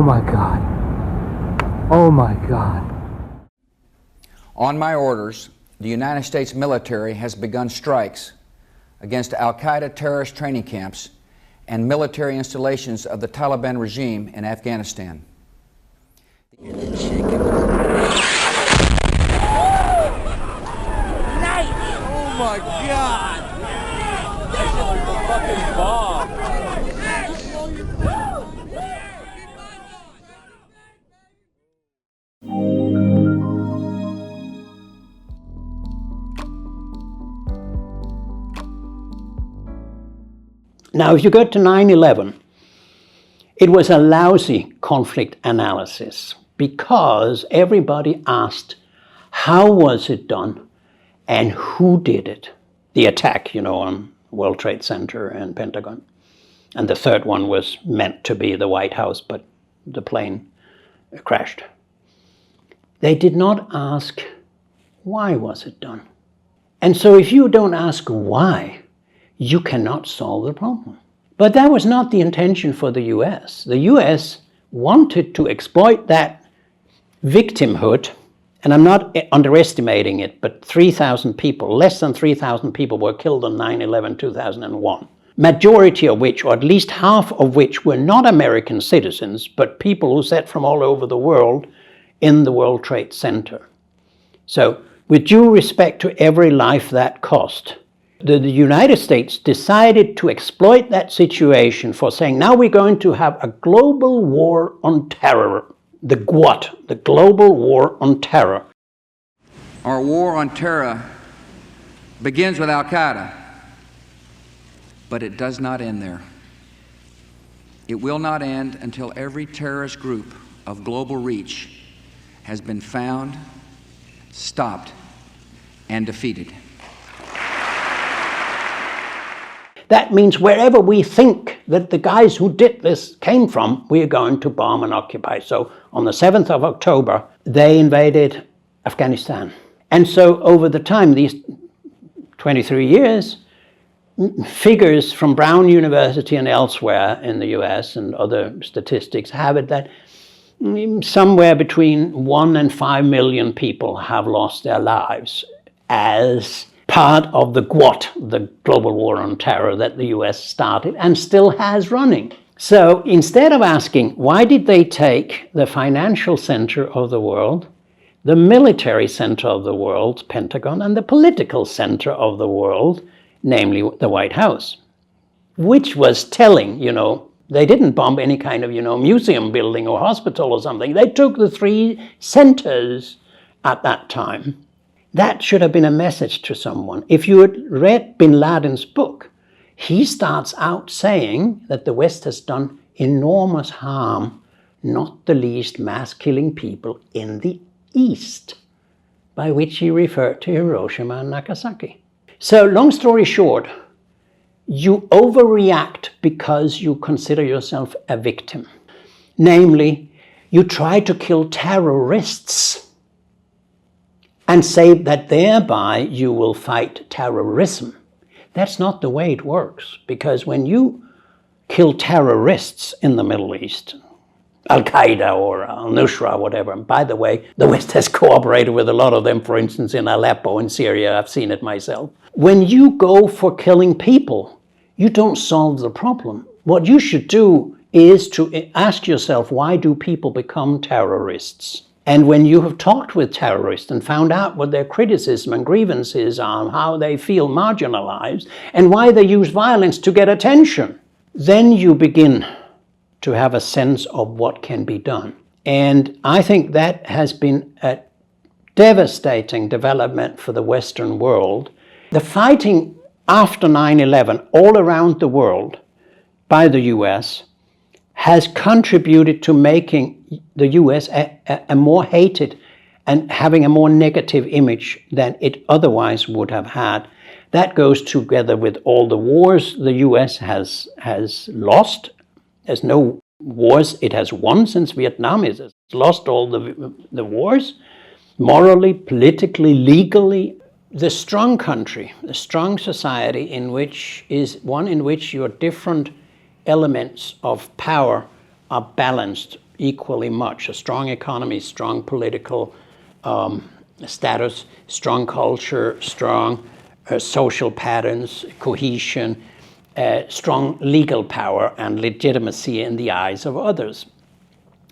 my God. Oh my God. On my orders, the United States military has begun strikes against Al-Qaeda terrorist training camps and military installations of the Taliban regime in Afghanistan. Oh my God! That shit was a fucking bomb. Now, if you go to 9/11, it was a lousy conflict analysis because everybody asked, how was it done and who did it? The attack, on World Trade Center and Pentagon. And the third one was meant to be the White House, but the plane crashed. They did not ask, why was it done? And so if you don't ask why, you cannot solve the problem. But that was not the intention for the US. The US wanted to exploit that victimhood, and I'm not underestimating it, but 3,000 people, less than 3,000 people were killed on 9/11/2001. Majority of which, or at least half of which, were not American citizens, but people who sat from all over the world in the World Trade Center. So, with due respect to every life that cost, the United States decided to exploit that situation for saying, now we're going to have a global war on terror. The GWOT, the Global War on Terror. Our war on terror begins with Al-Qaeda, but it does not end there. It will not end until every terrorist group of global reach has been found, stopped, and defeated. That means wherever we think that the guys who did this came from, we are going to bomb and occupy. So on the 7th of October, they invaded Afghanistan. And so over the time, these 23 years, figures from Brown University and elsewhere in the US and other statistics have it that somewhere between 1 and 5 million people have lost their lives as part of the GWOT, the Global War on Terror, that the US started and still has running. So instead of asking, why did they take the financial center of the world, the military center of the world, Pentagon, and the political center of the world, namely the White House, which was telling, they didn't bomb any kind of, museum building or hospital or something. They took the three centers at that time. That should have been a message to someone. If you had read bin Laden's book, he starts out saying that the West has done enormous harm, not the least mass killing people in the East, by which he referred to Hiroshima and Nagasaki. So long story short, you overreact because you consider yourself a victim. Namely, you try to kill terrorists and say that thereby you will fight terrorism. That's not the way it works, because when you kill terrorists in the Middle East, Al-Qaeda or Al-Nusra, whatever, and by the way, the West has cooperated with a lot of them, for instance, in Aleppo in Syria, I've seen it myself. When you go for killing people, you don't solve the problem. What you should do is to ask yourself, why do people become terrorists? And when you have talked with terrorists and found out what their criticism and grievances are, how they feel marginalized, and why they use violence to get attention, then you begin to have a sense of what can be done. And I think that has been a devastating development for the Western world. The fighting after 9/11 all around the world by the US has contributed to making the US a more hated and having a more negative image than it otherwise would have had. That goes together with all the wars the US has lost. There's no wars it has won since Vietnam. It has lost all the wars, morally, politically, legally. The strong country, the strong society in which your different elements of power are balanced, equally much. A strong economy, strong political status, strong culture, strong social patterns, cohesion, strong legal power and legitimacy in the eyes of others.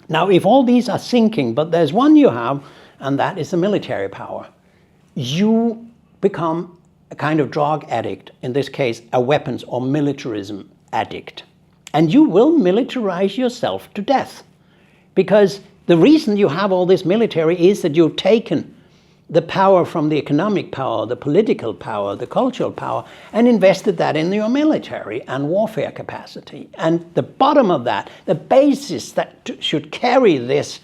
Now, if all these are sinking, but there's one you have, and that is the military power, you become a kind of drug addict, in this case, a weapons or militarism addict. And you will militarize yourself to death. Because the reason you have all this military is that you've taken the power from the economic power, the political power, the cultural power, and invested that in your military and warfare capacity. And the bottom of that, the basis that should carry this,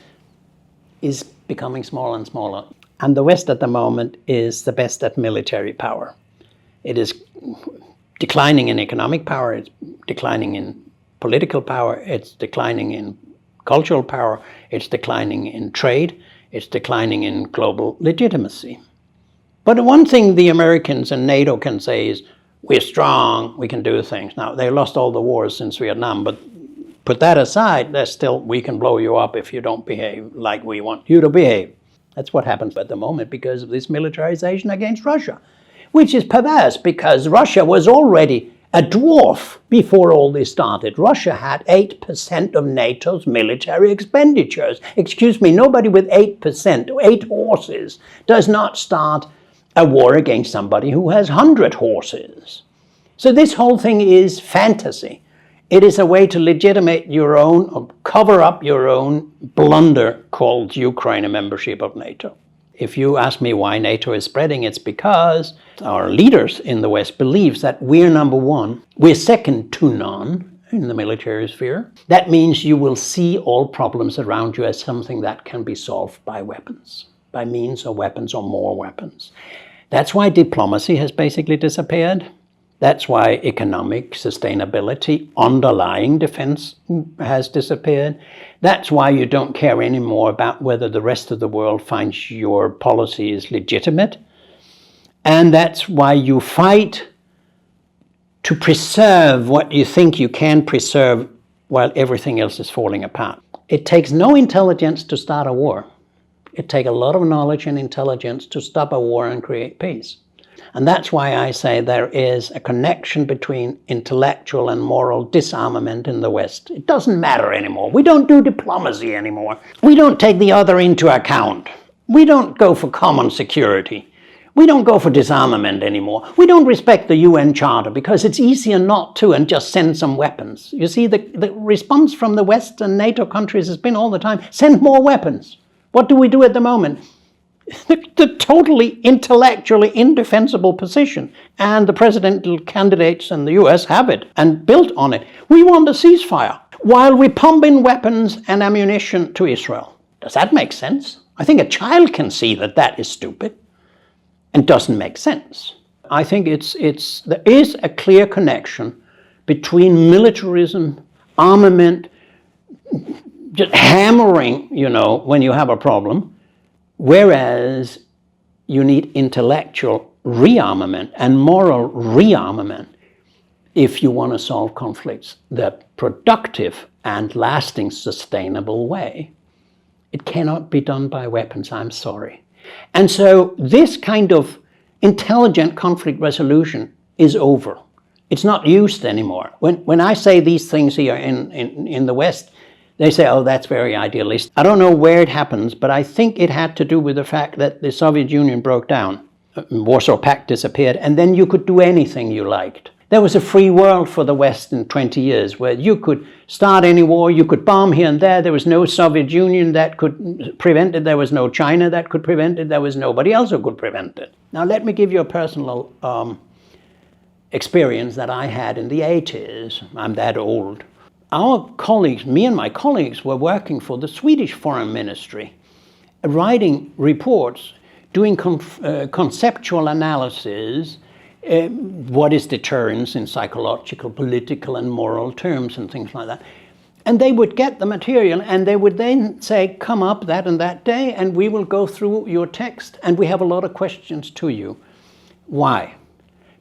is becoming smaller and smaller. And the West at the moment is the best at military power. It is declining in economic power, it's declining in political power, it's declining in cultural power, it's declining in trade, it's declining in global legitimacy. But one thing the Americans and NATO can say is, we're strong, we can do things. Now, they lost all the wars since Vietnam, but put that aside, there's still, we can blow you up if you don't behave like we want you to behave. That's what happens at the moment because of this militarization against Russia, which is perverse because Russia was already a dwarf before all this started. Russia had 8% of NATO's military expenditures. Excuse me, nobody with 8%, 8 horses, does not start a war against somebody who has 100 horses. So this whole thing is fantasy. It is a way to legitimate your own, or cover up your own blunder called Ukraine membership of NATO. If you ask me why NATO is spreading, it's because our leaders in the West believe that we're number one, we're second to none in the military sphere. That means you will see all problems around you as something that can be solved by weapons, by means of weapons or more weapons. That's why diplomacy has basically disappeared. That's why economic sustainability, underlying defense has disappeared. That's why you don't care anymore about whether the rest of the world finds your policies legitimate. And that's why you fight to preserve what you think you can preserve while everything else is falling apart. It takes no intelligence to start a war. It takes a lot of knowledge and intelligence to stop a war and create peace. And that's why I say there is a connection between intellectual and moral disarmament in the West. It doesn't matter anymore. We don't do diplomacy anymore. We don't take the other into account. We don't go for common security. We don't go for disarmament anymore. We don't respect the UN Charter because it's easier not to and just send some weapons. You see, the response from the West and NATO countries has been all the time, send more weapons. What do we do at the moment? The totally intellectually indefensible position, and the presidential candidates in the US have it and built on it. We want a ceasefire while we pump in weapons and ammunition to Israel. Does that make sense? I think a child can see that that is stupid and doesn't make sense. I think there is a clear connection between militarism, armament, just hammering, when you have a problem, whereas you need intellectual rearmament and moral rearmament if you want to solve conflicts the productive and lasting sustainable way. It cannot be done by weapons, I'm sorry. And so this kind of intelligent conflict resolution is over. It's not used anymore. When I say these things here in the West, they say, oh, that's very idealistic. I don't know where it happens, but I think it had to do with the fact that the Soviet Union broke down. Warsaw Pact disappeared, and then you could do anything you liked. There was a free world for the West in 20 years where you could start any war, you could bomb here and there. There was no Soviet Union that could prevent it. There was no China that could prevent it. There was nobody else who could prevent it. Now, let me give you a personal experience that I had in the 80s. I'm that old. Our colleagues, me and my colleagues, were working for the Swedish Foreign Ministry, writing reports, doing conceptual analysis, what is deterrence in psychological, political, and moral terms and things like that. And they would get the material and they would then say, come up that and that day and we will go through your text and we have a lot of questions to you. Why?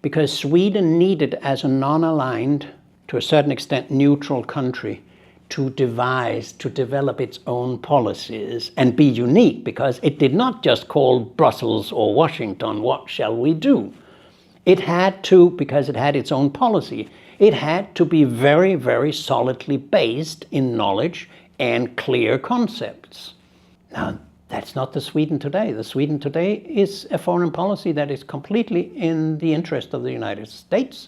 Because Sweden needed, as a non-aligned, to a certain extent neutral country, to devise, to develop its own policies and be unique, because it did not just call Brussels or Washington, what shall we do? It had to, because it had its own policy, it had to be very, very solidly based in knowledge and clear concepts. Now, that's not the Sweden today. The Sweden today is a foreign policy that is completely in the interest of the United States.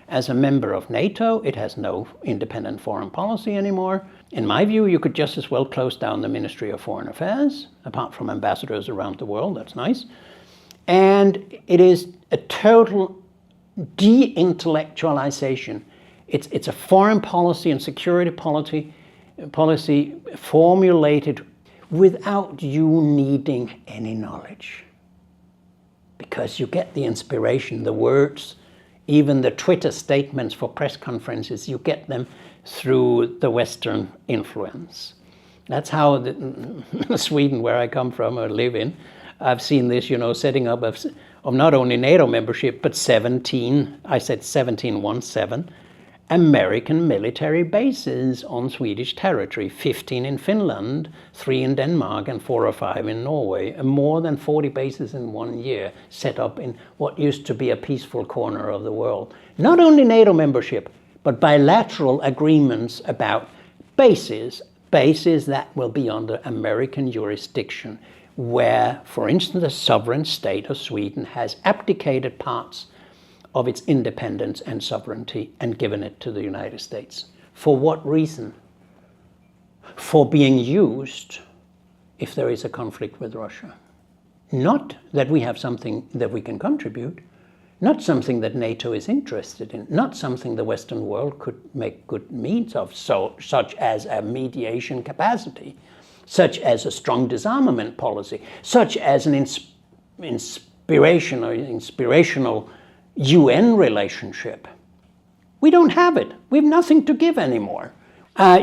As a member of NATO, it has no independent foreign policy anymore. In my view, you could just as well close down the Ministry of Foreign Affairs, apart from ambassadors around the world, that's nice. And it is a total de-intellectualization. It's a foreign policy and security policy formulated without you needing any knowledge. Because you get the inspiration, the words, even the Twitter statements for press conferences, you get them through the Western influence. That's how Sweden, where I come from or live in, I've seen this, setting up of not only NATO membership, but 17 American military bases on Swedish territory, 15 in Finland, 3 in Denmark, and 4 or 5 in Norway, and more than 40 bases in 1 year set up in what used to be a peaceful corner of the world. Not only NATO membership, but bilateral agreements about bases that will be under American jurisdiction, where, for instance, the sovereign state of Sweden has abdicated parts of its independence and sovereignty and given it to the United States. For what reason? For being used if there is a conflict with Russia. Not that we have something that we can contribute, not something that NATO is interested in, not something the Western world could make good means of, such as a mediation capacity, such as a strong disarmament policy, such as an inspirational UN relationship. We don't have it. We have nothing to give anymore.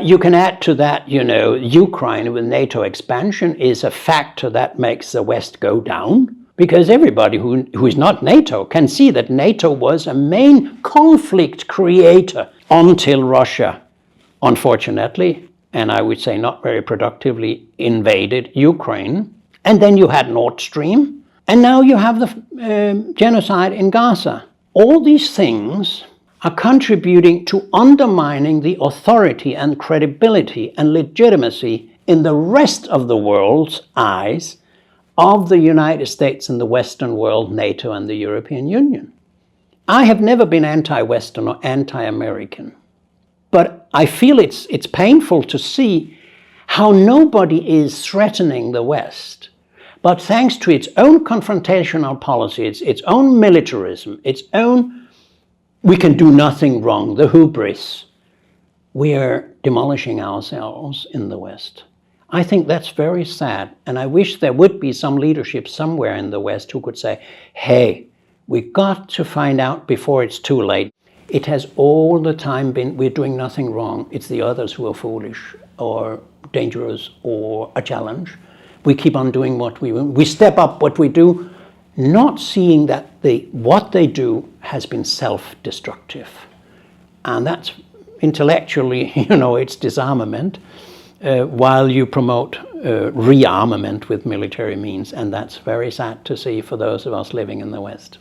You can add to that, Ukraine with NATO expansion is a factor that makes the West go down, because everybody who is not NATO can see that NATO was a main conflict creator until Russia, unfortunately, and I would say not very productively, invaded Ukraine. And then you had Nord Stream, and now you have the genocide in Gaza. All these things are contributing to undermining the authority and credibility and legitimacy in the rest of the world's eyes of the United States and the Western world, NATO and the European Union. I have never been anti-Western or anti-American, but I feel it's painful to see how nobody is threatening the West. But thanks to its own confrontational policy, its own militarism, its own, we can do nothing wrong, the hubris, we are demolishing ourselves in the West. I think that's very sad, and I wish there would be some leadership somewhere in the West who could say, hey, we got to find out before it's too late. It has all the time been, we're doing nothing wrong. It's the others who are foolish or dangerous or a challenge. We keep on doing what we want. We step up what we do, not seeing that what they do has been self-destructive. And that's intellectually, it's disarmament, while you promote rearmament with military means. And that's very sad to see for those of us living in the West.